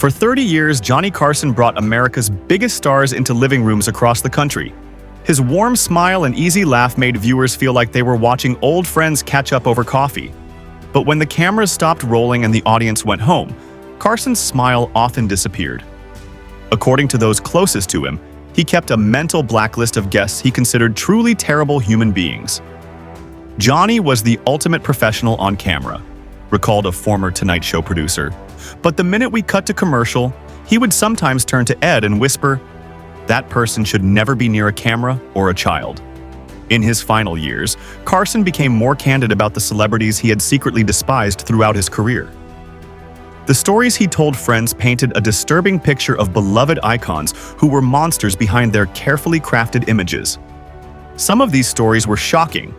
For 30 years, Johnny Carson brought America's biggest stars into living rooms across the country. His warm smile and easy laugh made viewers feel like they were watching old friends catch up over coffee. But when the cameras stopped rolling and the audience went home, Carson's smile often disappeared. According to those closest to him, he kept a mental blacklist of guests he considered truly terrible human beings. Johnny was the ultimate professional on camera, recalled a former Tonight Show producer. But the minute we cut to commercial, he would sometimes turn to Ed and whisper, "That person should never be near a camera or a child." In his final years, Carson became more candid about the celebrities he had secretly despised throughout his career. The stories he told friends painted a disturbing picture of beloved icons who were monsters behind their carefully crafted images. Some of these stories were shocking,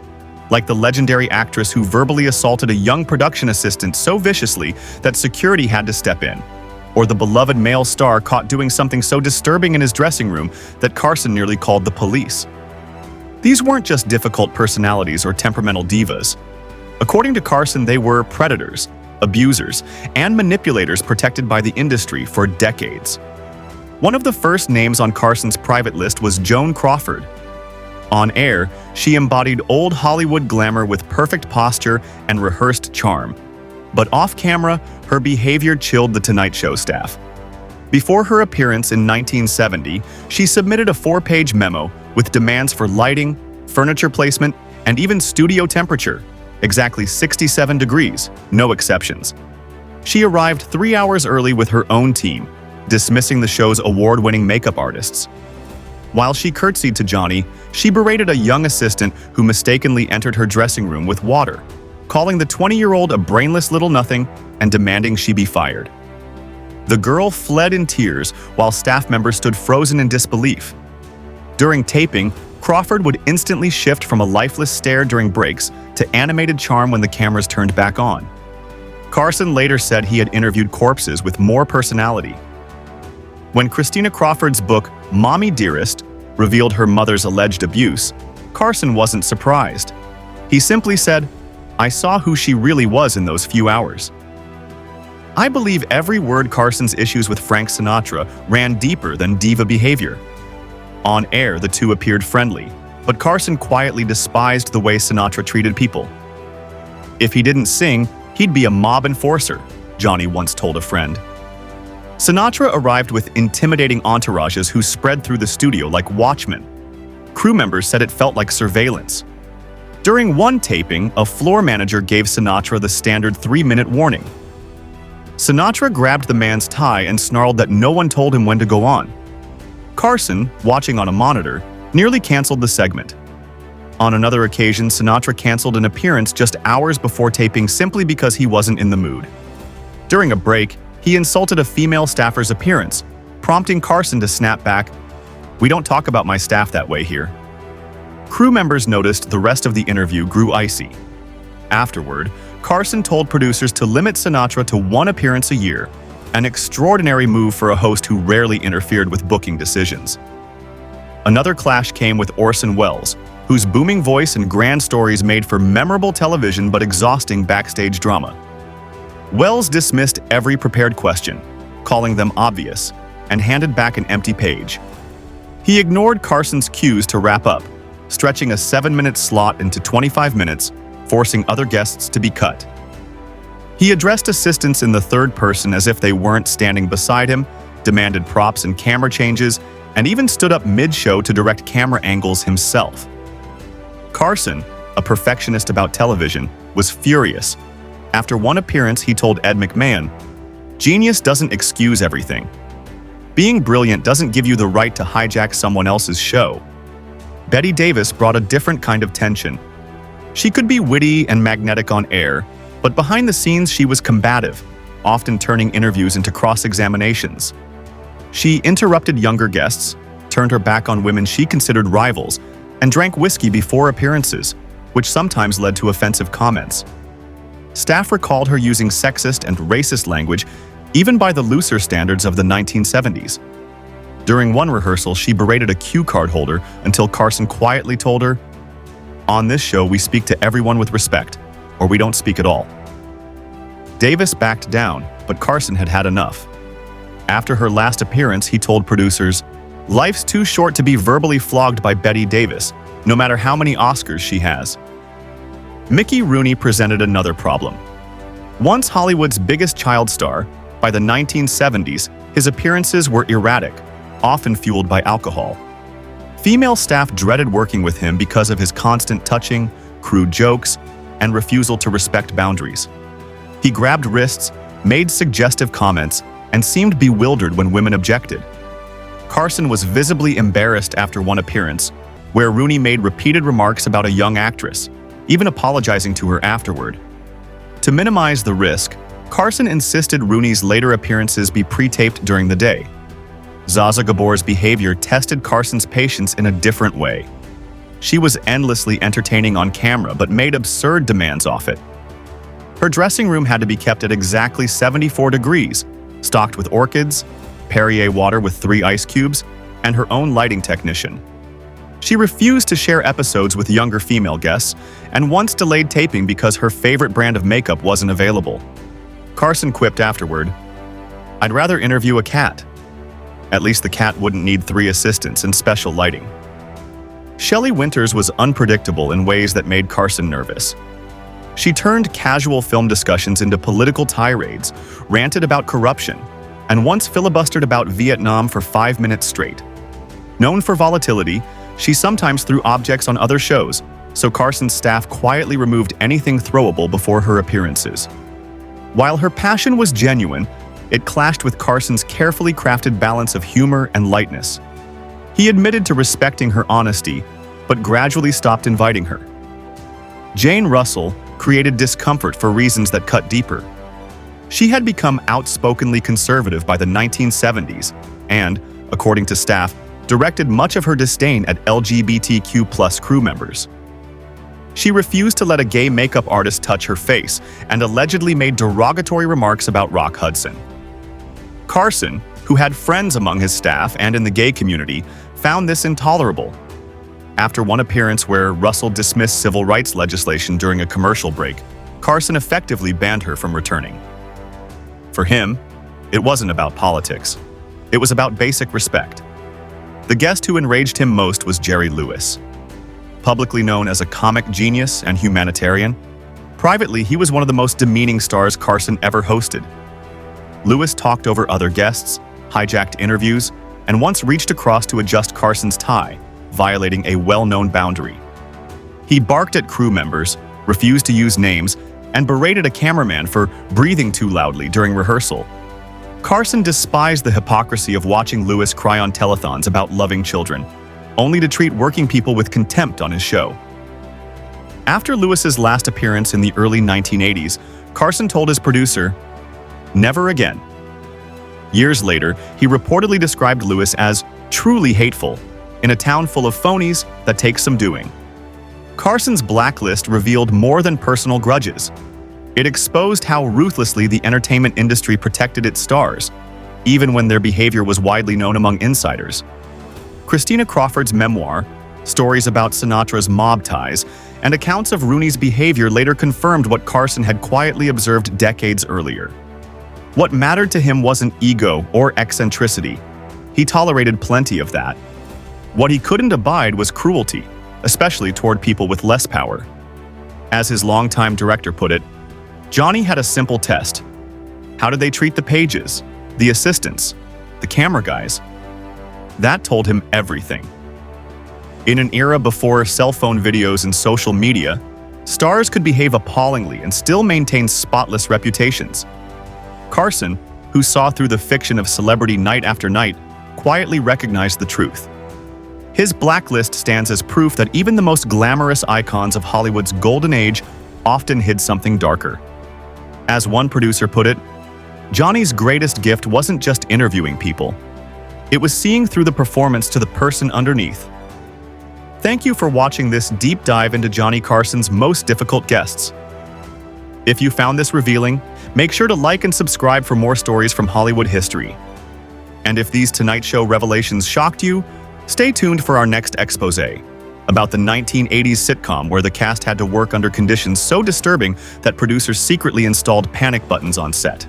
like the legendary actress who verbally assaulted a young production assistant so viciously that security had to step in, or the beloved male star caught doing something so disturbing in his dressing room that Carson nearly called the police. These weren't just difficult personalities or temperamental divas. According to Carson, they were predators, abusers, and manipulators protected by the industry for decades. One of the first names on Carson's private list was Joan Crawford. On air, she embodied old Hollywood glamour with perfect posture and rehearsed charm. But off-camera, her behavior chilled the Tonight Show staff. Before her appearance in 1970, she submitted a 4-page memo with demands for lighting, furniture placement, and even studio temperature, exactly 67 degrees, no exceptions. She arrived 3 hours early with her own team, dismissing the show's award-winning makeup artists. While she curtsied to Johnny, she berated a young assistant who mistakenly entered her dressing room with water, calling the 20-year-old a brainless little nothing and demanding she be fired. The girl fled in tears while staff members stood frozen in disbelief. During taping, Crawford would instantly shift from a lifeless stare during breaks to animated charm when the cameras turned back on. Carson later said he had interviewed corpses with more personality. When Christina Crawford's book, Mommy Dearest, revealed her mother's alleged abuse, Carson wasn't surprised. He simply said, "I saw who she really was in those few hours." I believe every word Carson's issues with Frank Sinatra ran deeper than diva behavior. On air, the two appeared friendly, but Carson quietly despised the way Sinatra treated people. If he didn't sing, he'd be a mob enforcer, Johnny once told a friend. Sinatra arrived with intimidating entourages who spread through the studio like watchmen. Crew members said it felt like surveillance. During one taping, a floor manager gave Sinatra the standard 3-minute warning. Sinatra grabbed the man's tie and snarled that no one told him when to go on. Carson, watching on a monitor, nearly canceled the segment. On another occasion, Sinatra canceled an appearance just hours before taping simply because he wasn't in the mood. During a break, he insulted a female staffer's appearance, prompting Carson to snap back, "We don't talk about my staff that way here." Crew members noticed the rest of the interview grew icy. Afterward, Carson told producers to limit Sinatra to 1 appearance a year, an extraordinary move for a host who rarely interfered with booking decisions. Another clash came with Orson Welles, whose booming voice and grand stories made for memorable television but exhausting backstage drama. Welles dismissed every prepared question, calling them obvious, and handed back an empty page. He ignored Carson's cues to wrap up, stretching a 7-minute slot into 25 minutes, forcing other guests to be cut. He addressed assistants in the third person as if they weren't standing beside him, demanded props and camera changes, and even stood up mid-show to direct camera angles himself. Carson, a perfectionist about television, was furious. After one appearance, he told Ed McMahon, "Genius doesn't excuse everything. Being brilliant doesn't give you the right to hijack someone else's show." Bette Davis brought a different kind of tension. She could be witty and magnetic on air, but behind the scenes she was combative, often turning interviews into cross-examinations. She interrupted younger guests, turned her back on women she considered rivals, and drank whiskey before appearances, which sometimes led to offensive comments. Staff recalled her using sexist and racist language, even by the looser standards of the 1970s. During one rehearsal, she berated a cue card holder until Carson quietly told her, "On this show, we speak to everyone with respect, or we don't speak at all." Davis backed down, but Carson had had enough. After her last appearance, he told producers, "Life's too short to be verbally flogged by Bette Davis, no matter how many Oscars she has." Mickey Rooney presented another problem. Once Hollywood's biggest child star, by the 1970s, his appearances were erratic, often fueled by alcohol. Female staff dreaded working with him because of his constant touching, crude jokes, and refusal to respect boundaries. He grabbed wrists, made suggestive comments, and seemed bewildered when women objected. Carson was visibly embarrassed after one appearance, where Rooney made repeated remarks about a young actress, even apologizing to her afterward. To minimize the risk, Carson insisted Rooney's later appearances be pre-taped during the day. Zsa Zsa Gabor's behavior tested Carson's patience in a different way. She was endlessly entertaining on camera but made absurd demands off it. Her dressing room had to be kept at exactly 74 degrees, stocked with orchids, Perrier water with 3 ice cubes, and her own lighting technician. She refused to share episodes with younger female guests and once delayed taping because her favorite brand of makeup wasn't available. Carson quipped afterward, "I'd rather interview a cat. At least the cat wouldn't need 3 assistants and special lighting." Shelley Winters was unpredictable in ways that made Carson nervous. She turned casual film discussions into political tirades, ranted about corruption, and once filibustered about Vietnam for 5 minutes straight. Known for volatility, she sometimes threw objects on other shows, so Carson's staff quietly removed anything throwable before her appearances. While her passion was genuine, it clashed with Carson's carefully crafted balance of humor and lightness. He admitted to respecting her honesty, but gradually stopped inviting her. Jane Russell created discomfort for reasons that cut deeper. She had become outspokenly conservative by the 1970s and, according to staff, directed much of her disdain at LGBTQ+ crew members. She refused to let a gay makeup artist touch her face and allegedly made derogatory remarks about Rock Hudson. Carson, who had friends among his staff and in the gay community, found this intolerable. After one appearance where Russell dismissed civil rights legislation during a commercial break, Carson effectively banned her from returning. For him, it wasn't about politics. It was about basic respect. The guest who enraged him most was Jerry Lewis. Publicly known as a comic genius and humanitarian, privately he was one of the most demeaning stars Carson ever hosted. Lewis talked over other guests, hijacked interviews, and once reached across to adjust Carson's tie, violating a well-known boundary. He barked at crew members, refused to use names, and berated a cameraman for breathing too loudly during rehearsal. Carson despised the hypocrisy of watching Lewis cry on telethons about loving children, only to treat working people with contempt on his show. After Lewis's last appearance in the early 1980s, Carson told his producer, "Never again." Years later, he reportedly described Lewis as truly hateful, in a town full of phonies that takes some doing. Carson's blacklist revealed more than personal grudges. It exposed how ruthlessly the entertainment industry protected its stars, even when their behavior was widely known among insiders. Christina Crawford's memoir, stories about Sinatra's mob ties, and accounts of Rooney's behavior later confirmed what Carson had quietly observed decades earlier. What mattered to him wasn't ego or eccentricity. He tolerated plenty of that. What he couldn't abide was cruelty, especially toward people with less power. As his longtime director put it, Johnny had a simple test. How did they treat the pages, the assistants, the camera guys? That told him everything. In an era before cell phone videos and social media, stars could behave appallingly and still maintain spotless reputations. Carson, who saw through the fiction of celebrity night after night, quietly recognized the truth. His blacklist stands as proof that even the most glamorous icons of Hollywood's golden age often hid something darker. As one producer put it, Johnny's greatest gift wasn't just interviewing people. It was seeing through the performance to the person underneath. Thank you for watching this deep dive into Johnny Carson's most difficult guests. If you found this revealing, make sure to like and subscribe for more stories from Hollywood history. And if these Tonight Show revelations shocked you, stay tuned for our next expose about the 1980s sitcom where the cast had to work under conditions so disturbing that producers secretly installed panic buttons on set.